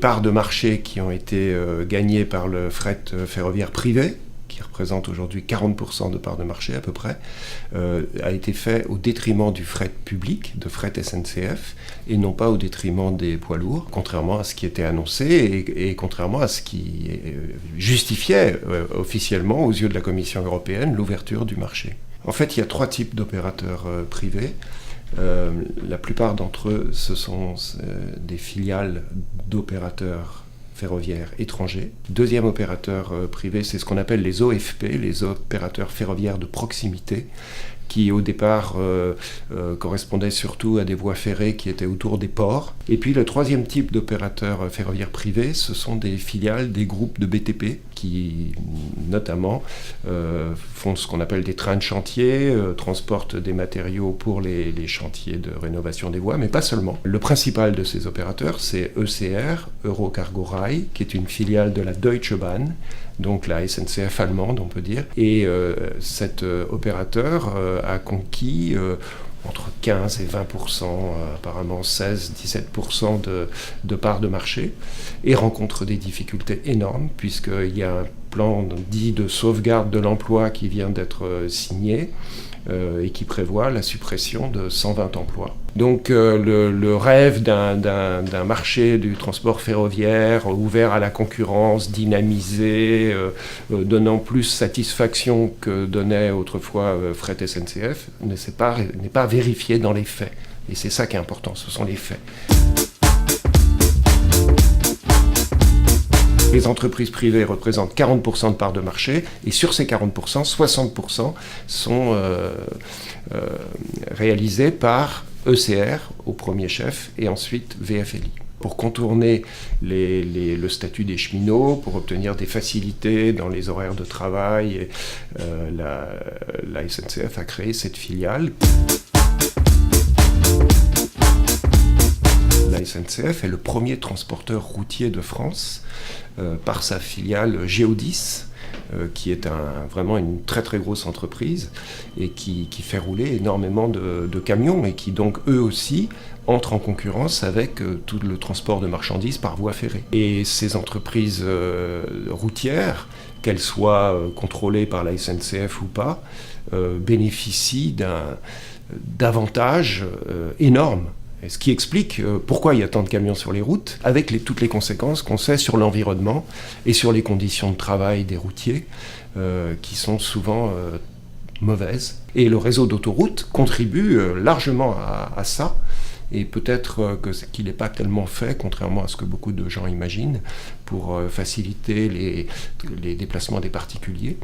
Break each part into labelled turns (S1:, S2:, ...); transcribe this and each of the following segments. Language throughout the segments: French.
S1: parts de marché qui ont été gagnées par le fret ferroviaire privé, qui représente aujourd'hui 40% de parts de marché à peu près, a été fait au détriment du fret public, de fret SNCF, et non pas au détriment des poids lourds, contrairement à ce qui était annoncé et contrairement à ce qui justifiait officiellement aux yeux de la Commission européenne l'ouverture du marché. En fait, il y a 3 types d'opérateurs privés. La plupart d'entre eux, ce sont des filiales d'opérateurs ferroviaires étrangers. Deuxième opérateur privé, c'est ce qu'on appelle les OFP, les opérateurs ferroviaires de proximité, qui au départ correspondaient surtout à des voies ferrées qui étaient autour des ports. Et puis le troisième type d'opérateurs ferroviaires privés, ce sont des filiales des groupes de BTP qui notamment font ce qu'on appelle des trains de chantier, transportent des matériaux pour les chantiers de rénovation des voies, mais pas seulement. Le principal de ces opérateurs, c'est ECR, Eurocargo Rail, qui est une filiale de la Deutsche Bahn, donc la SNCF allemande, on peut dire. Et cet opérateur a conquis entre 15 et 20%, apparemment 16-17% de parts de marché, et rencontre des difficultés énormes, puisqu'il y a un plan dit de sauvegarde de l'emploi qui vient d'être signé, et qui prévoit la suppression de 120 emplois. Donc le rêve d'un marché du transport ferroviaire ouvert à la concurrence, dynamisé, donnant plus satisfaction que donnait autrefois Fret SNCF, n'est pas vérifié dans les faits. Et c'est ça qui est important, ce sont les faits. Les entreprises privées représentent 40% de parts de marché, et sur ces 40%, 60% sont réalisés par ECR au premier chef, et ensuite VFLI. Pour contourner le statut des cheminots, pour obtenir des facilités dans les horaires de travail, la SNCF a créé cette filiale. La SNCF est le premier transporteur routier de France par sa filiale Géodis, qui est vraiment une très très grosse entreprise et qui fait rouler énormément de camions et qui donc eux aussi entrent en concurrence avec tout le transport de marchandises par voie ferrée. Et ces entreprises routières, qu'elles soient contrôlées par la SNCF ou pas, bénéficient d'avantages énormes. Et ce qui explique pourquoi il y a tant de camions sur les routes, avec toutes les conséquences qu'on sait sur l'environnement et sur les conditions de travail des routiers, qui sont souvent mauvaises. Et le réseau d'autoroutes contribue largement à ça, et peut-être qu'il n'est pas tellement fait, contrairement à ce que beaucoup de gens imaginent, pour faciliter les déplacements des particuliers.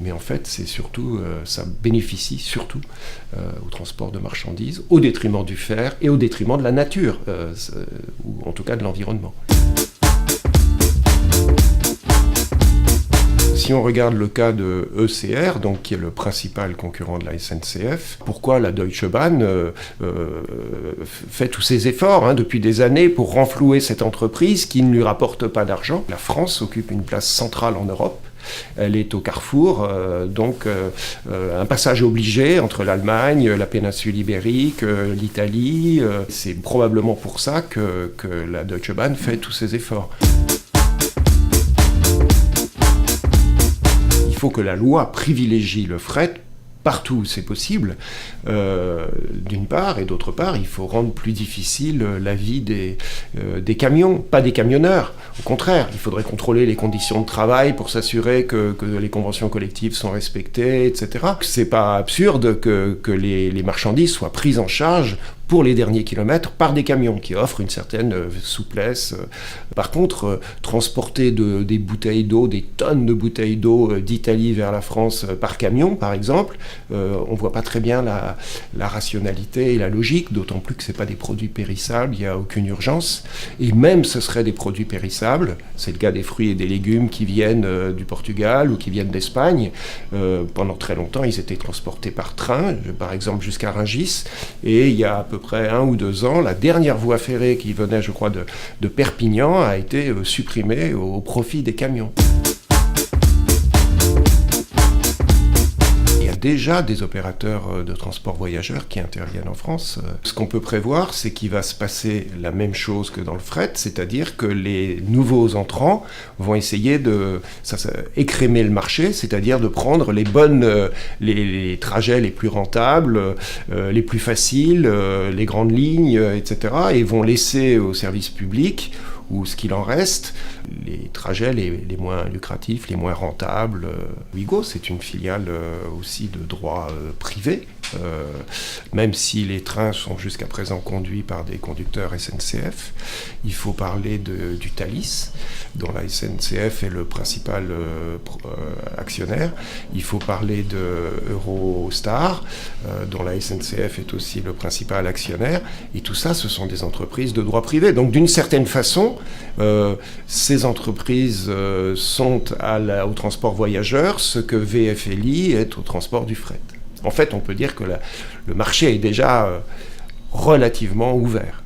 S1: Mais en fait, c'est surtout, ça bénéficie surtout au transport de marchandises, au détriment du fer et au détriment de la nature, ou en tout cas de l'environnement. Si on regarde le cas de ECR, donc, qui est le principal concurrent de la SNCF, pourquoi la Deutsche Bahn fait tous ces efforts depuis des années pour renflouer cette entreprise qui ne lui rapporte pas d'argent? La France occupe une place centrale en Europe. Elle est au carrefour, donc un passage obligé entre l'Allemagne, la péninsule ibérique, l'Italie. C'est probablement pour ça que la Deutsche Bahn fait tous ces efforts. Il faut que la loi privilégie le fret partout où c'est possible, d'une part, et d'autre part, il faut rendre plus difficile la vie des camions, pas des camionneurs. Au contraire, il faudrait contrôler les conditions de travail pour s'assurer que les conventions collectives sont respectées, etc. C'est pas absurde que les marchandises soient prises en charge pour les derniers kilomètres par des camions qui offrent une certaine souplesse. Par contre, transporter des bouteilles d'eau, des tonnes de bouteilles d'eau d'Italie vers la France par camion, par exemple, on ne voit pas très bien la rationalité et la logique, d'autant plus que ce n'est pas des produits périssables, il n'y a aucune urgence. Et même ce seraient des produits périssables, c'est le cas des fruits et des légumes qui viennent du Portugal ou qui viennent d'Espagne. Pendant très longtemps, ils étaient transportés par train, par exemple jusqu'à Rungis, et il y a à peu près 1 ou 2 ans, la dernière voie ferrée qui venait, je crois, de Perpignan a été supprimée au profit des camions. Il y a déjà des opérateurs de transport voyageurs qui interviennent en France. Ce qu'on peut prévoir, c'est qu'il va se passer la même chose que dans le fret, c'est-à-dire que les nouveaux entrants vont essayer de écrémer le marché, c'est-à-dire de prendre les trajets les plus rentables, les plus faciles, les grandes lignes, etc. et vont laisser au service public, ou ce qu'il en reste, les trajets les moins lucratifs, les moins rentables. Ouigo, c'est une filiale aussi de droit privé, même si les trains sont jusqu'à présent conduits par des conducteurs SNCF. Il faut parler du Thalys, dont la SNCF est le principal actionnaire. Il faut parler de Eurostar, dont la SNCF est aussi le principal actionnaire. Et tout ça, ce sont des entreprises de droit privé. Donc d'une certaine façon, ces entreprises sont au transport voyageur ce que VFLI est au transport du fret. En fait, on peut dire que le marché est déjà relativement ouvert.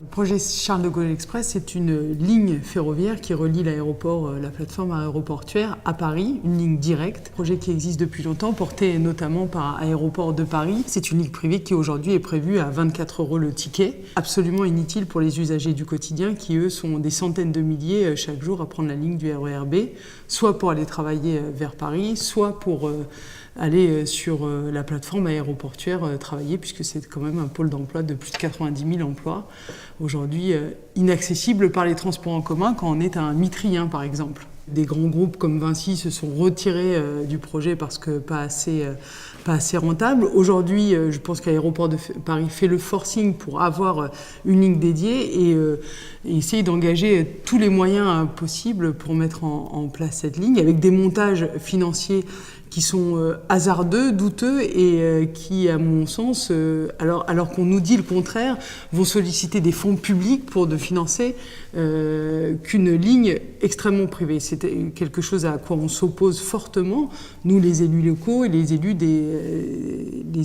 S2: Le projet Charles de Gaulle Express, c'est une ligne ferroviaire qui relie l'aéroport, la plateforme aéroportuaire à Paris, une ligne directe. Projet qui existe depuis longtemps, porté notamment par Aéroports de Paris. C'est une ligne privée qui aujourd'hui est prévue à 24 € le ticket. Absolument inutile pour les usagers du quotidien qui, eux, sont des centaines de milliers chaque jour à prendre la ligne du RER B, soit pour aller travailler vers Paris, soit pour aller sur la plateforme aéroportuaire travailler, puisque c'est quand même un pôle d'emploi de plus de 90 000 emplois, aujourd'hui inaccessible par les transports en commun quand on est à un Mitrien par exemple. Des grands groupes comme Vinci se sont retirés du projet parce que pas assez rentable. Aujourd'hui, je pense qu'Aéroports de Paris fait le forcing pour avoir une ligne dédiée et essayer d'engager tous les moyens possibles pour mettre en place cette ligne, avec des montages financiers qui sont hasardeux, douteux et qui, à mon sens, alors qu'on nous dit le contraire, vont solliciter des fonds publics pour de financer qu'une ligne extrêmement privée. C'est quelque chose à quoi on s'oppose fortement, nous les élus locaux et les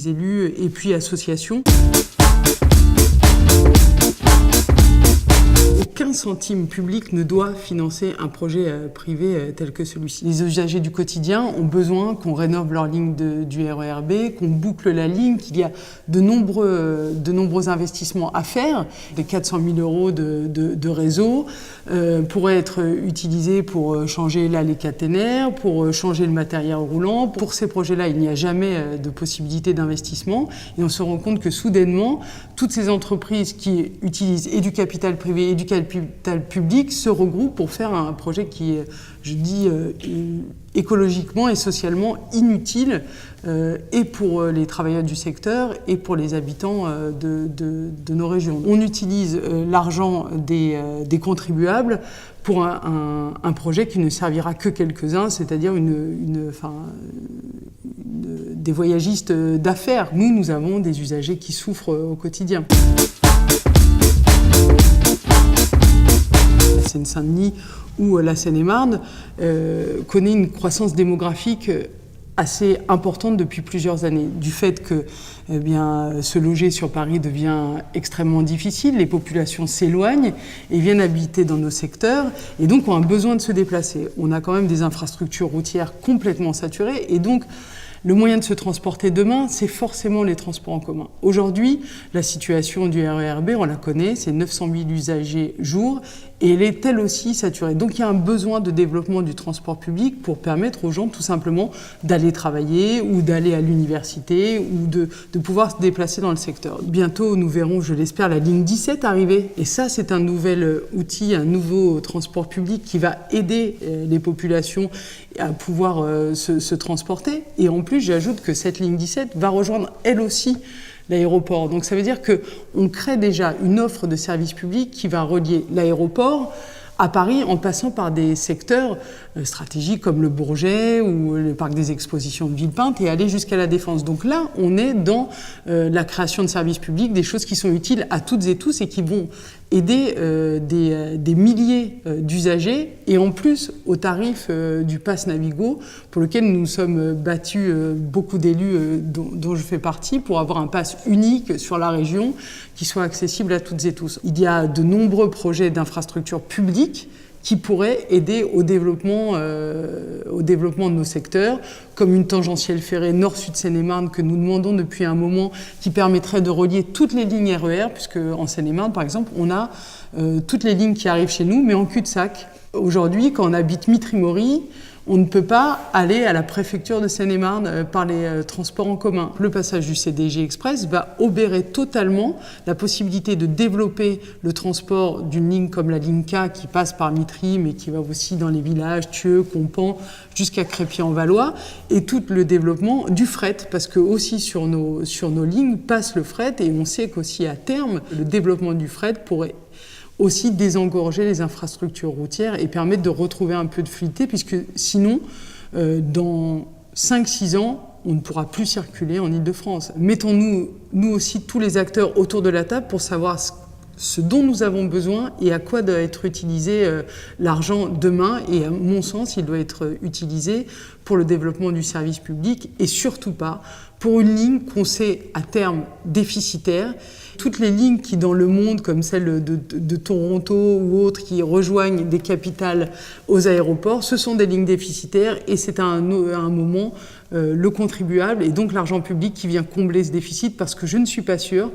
S2: élus et puis associations. Aucun centime public ne doit financer un projet privé tel que celui-ci. Les usagers du quotidien ont besoin qu'on rénove leur ligne du RER B, qu'on boucle la ligne, qu'il y a de nombreux investissements à faire. Des 400 000 € de réseau pourraient être utilisés pour changer l'allée caténaire, pour changer le matériel roulant. Pour ces projets-là, il n'y a jamais de possibilité d'investissement. Et on se rend compte que soudainement, toutes ces entreprises qui utilisent et du capital privé et du capital public se regroupent pour faire un projet qui est, je dis, écologiquement et socialement inutile, et pour les travailleurs du secteur et pour les habitants de nos régions. On utilise l'argent des contribuables pour un projet qui ne servira que quelques-uns, c'est-à-dire des voyagistes d'affaires. Nous avons des usagers qui souffrent au quotidien. La Seine-Saint-Denis ou la Seine-et-Marne connaît une croissance démographique assez importante depuis plusieurs années, du fait que se loger sur Paris devient extrêmement difficile, les populations s'éloignent et viennent habiter dans nos secteurs et donc ont un besoin de se déplacer. On a quand même des infrastructures routières complètement saturées et donc le moyen de se transporter demain, c'est forcément les transports en commun. Aujourd'hui, la situation du RER B, on la connaît, c'est 900 000 usagers jour et elle est elle aussi saturée. Donc il y a un besoin de développement du transport public pour permettre aux gens tout simplement d'aller travailler ou d'aller à l'université ou de pouvoir se déplacer dans le secteur. Bientôt, nous verrons, je l'espère, la ligne 17 arriver. Et ça, c'est un nouvel outil, un nouveau transport public qui va aider les populations à pouvoir se transporter. Et en plus, j'ajoute que cette ligne 17 va rejoindre elle aussi l'aéroport. Donc ça veut dire qu'on crée déjà une offre de service public qui va relier l'aéroport à Paris en passant par des secteurs stratégiques comme le Bourget ou le parc des expositions de Villepinte et aller jusqu'à la Défense. Donc là, on est dans la création de services publics, des choses qui sont utiles à toutes et tous et qui vont aider des milliers d'usagers, et en plus au tarif du Pass Navigo, pour lequel nous nous sommes battus, beaucoup d'élus dont je fais partie, pour avoir un pass unique sur la région qui soit accessible à toutes et tous. Il y a de nombreux projets d'infrastructures publiques qui pourraient aider au développement de nos secteurs, comme une tangentielle ferrée nord-sud Seine-et-Marne que nous demandons depuis un moment, qui permettrait de relier toutes les lignes RER, puisque en Seine-et-Marne, par exemple, on a toutes les lignes qui arrivent chez nous, mais en cul-de-sac. Aujourd'hui, quand on habite Mitry-Mory, on ne peut pas aller à la préfecture de Seine-et-Marne par les transports en commun. Le passage du CDG Express va obérer totalement la possibilité de développer le transport d'une ligne comme la ligne K qui passe par Mitry, mais qui va aussi dans les villages, Thieux, Compan, jusqu'à Crépy-en-Valois, et tout le développement du fret, parce que aussi sur nos lignes passe le fret, et on sait qu'aussi à terme, le développement du fret pourrait aussi désengorger les infrastructures routières et permettre de retrouver un peu de fluidité, puisque sinon, dans 5-6 ans, on ne pourra plus circuler en Île-de-France. Mettons-nous, nous aussi, tous les acteurs autour de la table pour savoir ce dont nous avons besoin et à quoi doit être utilisé l'argent demain. Et à mon sens, il doit être utilisé pour le développement du service public et surtout pas pour une ligne qu'on sait à terme déficitaire. Toutes les lignes qui, dans le monde, comme celle de Toronto ou autres, qui rejoignent des capitales aux aéroports, ce sont des lignes déficitaires et c'est à un moment le contribuable et donc l'argent public qui vient combler ce déficit, parce que je ne suis pas sûre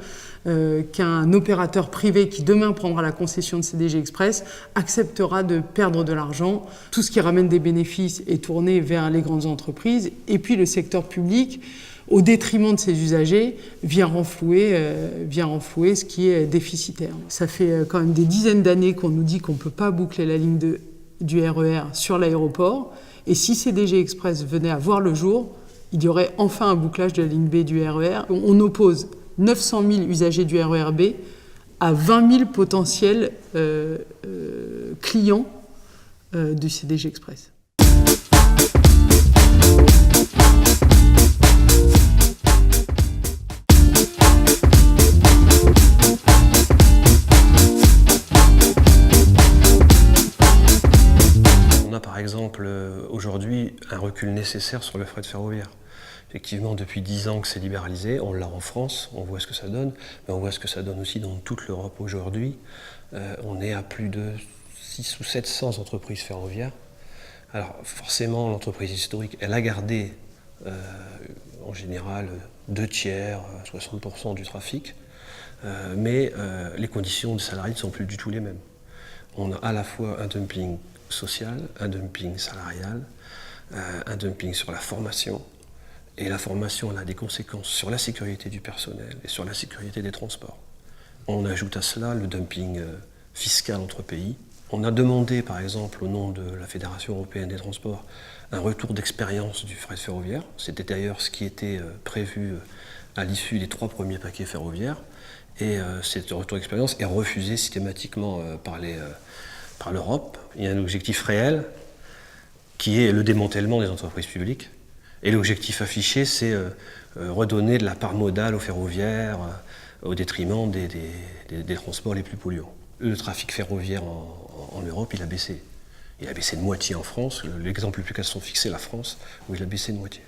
S2: qu'un opérateur privé qui demain prendra la concession de CDG Express acceptera de perdre de l'argent. Tout ce qui ramène des bénéfices est tourné vers les grandes entreprises, et puis le secteur public, au détriment de ses usagers, vient renflouer ce qui est déficitaire. Ça fait quand même des dizaines d'années qu'on nous dit qu'on ne peut pas boucler la ligne du RER sur l'aéroport, et si CDG Express venait à voir le jour, il y aurait enfin un bouclage de la ligne B du RER. On oppose 900 000 usagers du RER B à 20 000 potentiels clients du CDG Express.
S3: On a par exemple aujourd'hui un recul nécessaire sur le fret ferroviaire. Effectivement, depuis 10 ans que c'est libéralisé, on l'a en France, on voit ce que ça donne, mais on voit ce que ça donne aussi dans toute l'Europe aujourd'hui. On est à plus de 600 ou 700 entreprises ferroviaires. Alors forcément, l'entreprise historique, elle a gardé en général 2/3, 60% du trafic, mais les conditions de salariés ne sont plus du tout les mêmes. On a à la fois un dumping social, un dumping salarial, un dumping sur la formation. Et la formation, elle a des conséquences sur la sécurité du personnel et sur la sécurité des transports. On ajoute à cela le dumping fiscal entre pays. On a demandé, par exemple, au nom de la Fédération européenne des transports, un retour d'expérience du fret ferroviaire. C'était d'ailleurs ce qui était prévu à l'issue des 3 premiers paquets ferroviaires. Et ce retour d'expérience est refusé systématiquement par l'Europe. Il y a un objectif réel qui est le démantèlement des entreprises publiques. Et l'objectif affiché, c'est redonner de la part modale aux ferroviaires au détriment des transports les plus polluants. Le trafic ferroviaire en Europe, il a baissé. Il a baissé de moitié en France. L'exemple le plus cassant fixé, la France, où il a baissé de moitié.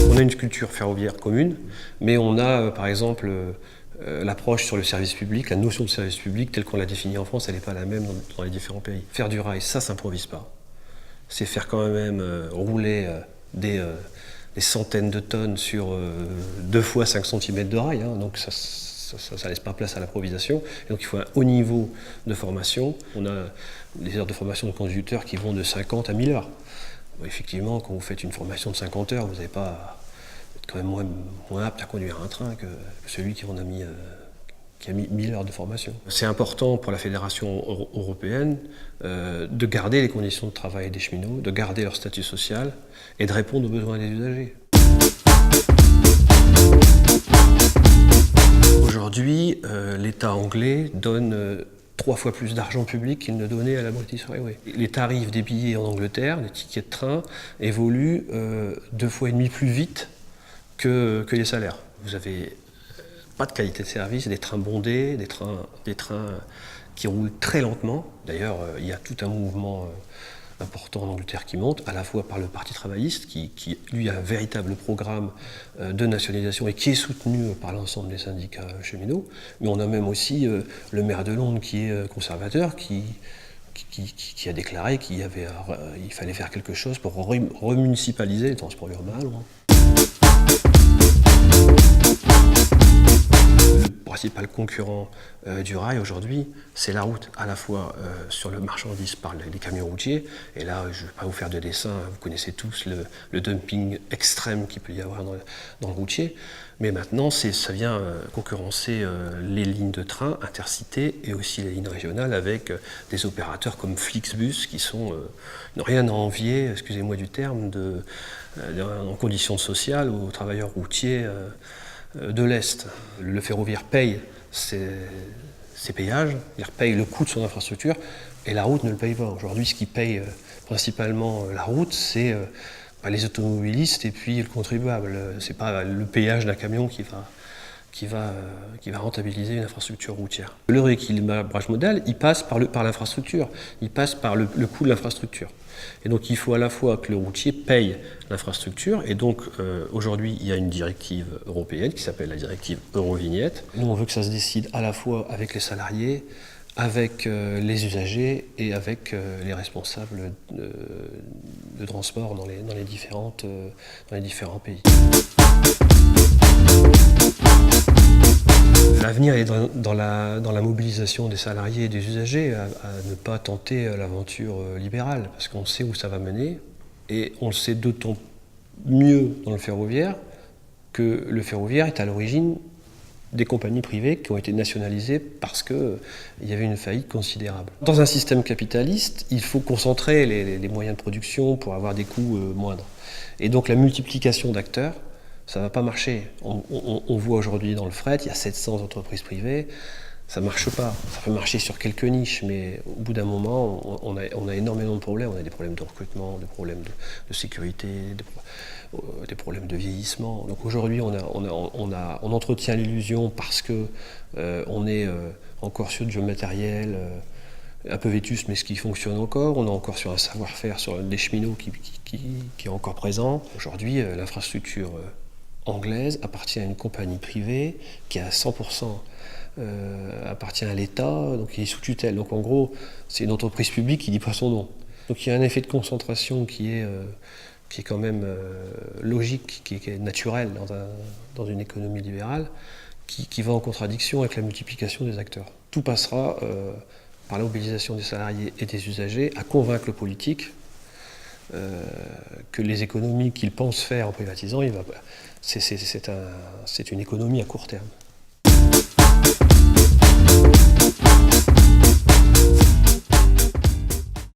S3: On a une culture ferroviaire commune, mais on a par exemple l'approche sur le service public, la notion de service public telle qu'on l'a définie en France, elle n'est pas la même dans les différents pays. Faire du rail, ça s'improvise pas. C'est faire quand même rouler des centaines de tonnes sur 2 fois 5 cm de rail, hein, donc ça laisse pas place à l'improvisation. Et donc il faut un haut niveau de formation. On a des heures de formation de conducteurs qui vont de 50 à 1000 heures. Bon, effectivement, quand vous faites une formation de 50 heures, vous n'êtes quand même moins apte à conduire un train que celui qui a mis 1000 heures de formation. C'est important pour la Fédération européenne de garder les conditions de travail des cheminots, de garder leur statut social et de répondre aux besoins des usagers. Aujourd'hui, l'État anglais donne 3 fois plus d'argent public qu'il ne donnait à la British Railway. Les tarifs des billets en Angleterre, les tickets de train, évoluent 2,5 fois plus vite que les salaires. Vous avez pas de qualité de service, des trains bondés, des trains qui roulent très lentement. D'ailleurs, il y a tout un mouvement important en Angleterre qui monte, à la fois par le Parti travailliste, qui lui a un véritable programme de nationalisation et qui est soutenu par l'ensemble des syndicats cheminots. Mais on a même aussi le maire de Londres qui est conservateur, qui a déclaré qu'il fallait faire quelque chose pour remunicipaliser les transports urbains à Londres. Le principal concurrent du rail aujourd'hui, c'est la route, à la fois sur le marchandise par les camions routiers, et là je ne vais pas vous faire de dessin, vous connaissez tous le dumping extrême qu'il peut y avoir dans le routier, mais maintenant ça vient concurrencer les lignes de train intercités et aussi les lignes régionales avec des opérateurs comme Flixbus qui n'ont rien à envier, excusez-moi du terme, en conditions sociales aux travailleurs routiers de l'Est. Le ferroviaire paye ses péages, il paye le coût de son infrastructure, et la route ne le paye pas. Aujourd'hui, ce qui paye principalement la route, c'est les automobilistes et puis le contribuable. C'est pas le péage d'un camion qui va rentabiliser une infrastructure routière. Le rééquilibrage modal, il passe par l'infrastructure, il passe par le coût de l'infrastructure. Et donc il faut à la fois que le routier paye l'infrastructure, et donc aujourd'hui il y a une directive européenne qui s'appelle la directive Eurovignette. Nous on veut que ça se décide à la fois avec les salariés, avec les usagers et avec les responsables de transport dans les différents pays. L'avenir est dans la mobilisation des salariés et des usagers, à ne pas tenter l'aventure libérale, parce qu'on sait où ça va mener, et on le sait d'autant mieux dans le ferroviaire que le ferroviaire est à l'origine des compagnies privées qui ont été nationalisées parce qu'il y avait une faillite considérable. Dans un système capitaliste, il faut concentrer les moyens de production pour avoir des coûts moindres. Et donc la multiplication d'acteurs, ça ne va pas marcher. On voit aujourd'hui dans le fret, il y a 700 entreprises privées, ça ne marche pas. Ça peut marcher sur quelques niches, mais au bout d'un moment, on a énormément de problèmes. On a des problèmes de recrutement, des problèmes de sécurité, des problèmes de vieillissement. Donc aujourd'hui, on entretient l'illusion parce qu'on est encore sur du matériel un peu vétuste, mais ce qui fonctionne encore. On est encore sur un savoir-faire, sur des cheminots qui est encore présent. Aujourd'hui, l'infrastructure anglaise appartient à une compagnie privée qui a 100% appartient à l'État, donc qui est sous tutelle. Donc en gros, c'est une entreprise publique qui dit pas son nom. Donc il y a un effet de concentration qui est quand même logique, qui est naturel dans une économie libérale, qui va en contradiction avec la multiplication des acteurs. Tout passera par la mobilisation des salariés et des usagers à convaincre le politique que les économies qu'il pense faire en privatisant, c'est une économie à court terme.